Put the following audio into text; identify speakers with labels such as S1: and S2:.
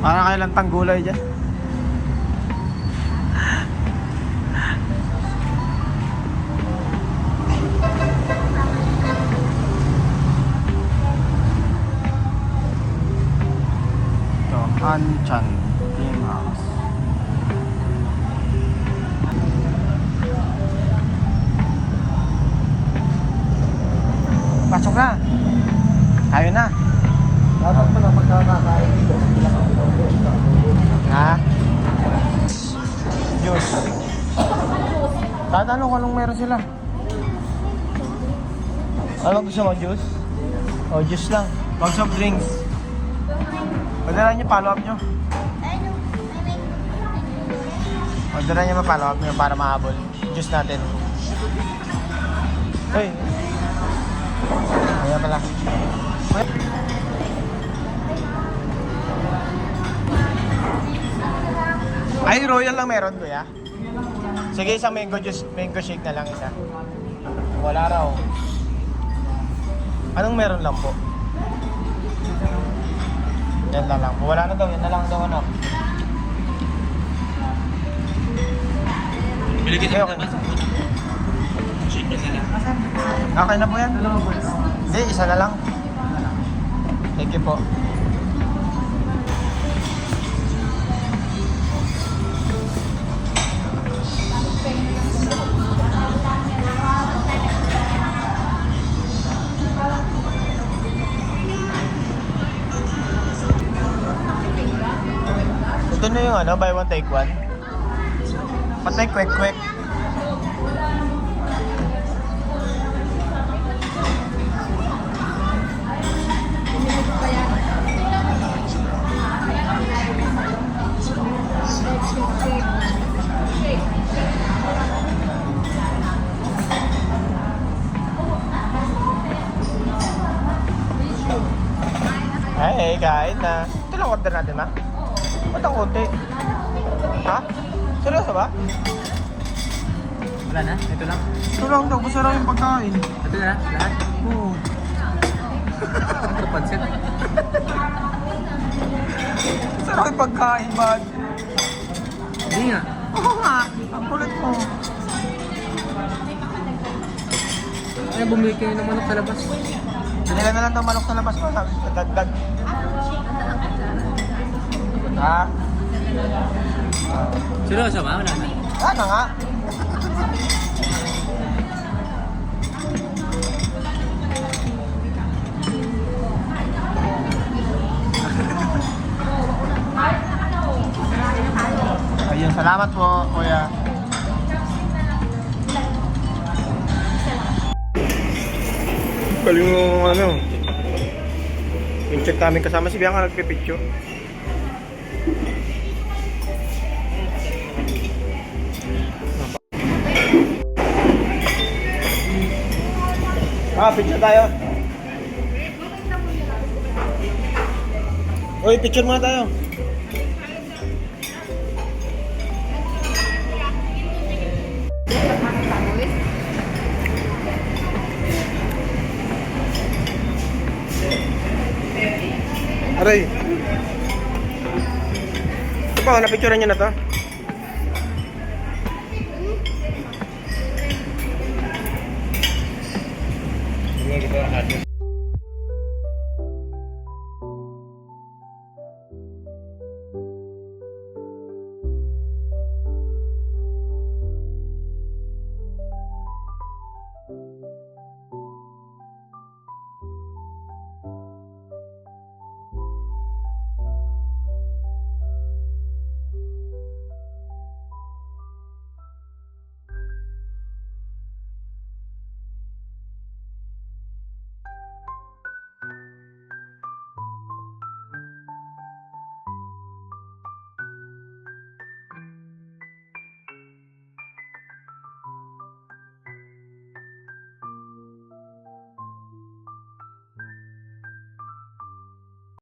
S1: Parang kayo lang tanggulay dyan. Ito, Anchan Game House. Pasok na. Tayo na.
S2: Dapat pa na magkakakain dito.
S1: Ha? Juice. Tatanong ko anong meron sila. Ano gusto mo, juice? O, juice lang. Pag soft drinks. Orderan nyo, follow up nyo. Orderan nyo, ma-follow up nyo para mahabol. Juice natin. Hey. Kaya pala. Ay, royal lang meron, kuya. Sige, isang mango juice, mango shake na lang isa. Wala raw. Anong meron lang po? Yan lang lang. Wala na daw, yan na lang daw ano.
S3: Bili kita
S1: Okay.
S3: naman sa shake na lang.
S1: Okay na po yan? Hindi, isa na lang. Thank you po. Ito na yung ano, buy one take one. Patay kwek-kwek. Ay, kain na. Ito lang order natin, ma. Ba't ang konti? Ha? Seryoso ba?
S3: Wala na? Ito lang?
S1: Ito lang daw, gusto lang yung pagkain.
S3: Ito na? Lahat?
S1: Oo.
S3: Ito pansit?
S1: Gusto lang yung pagkain, bad.
S3: Hindi nga.
S1: Oo nga, ang kulit mo.
S3: Ay, bumili kayo ng manok sa labas.
S1: Binila na lang daw manok sa labas ko, sabi ko, dagdag. Ha?
S3: Seryoso ba? Wala na?
S1: Sana nga. Ayun, salamat po, kuya. Galing mo ano. Yung check namin kasama si Bianca nagpipicture. Picture tayo. Uy, picture muna tayo. Aray. Ito ba, napicturean niyo na to?
S3: Siguro dito ang address.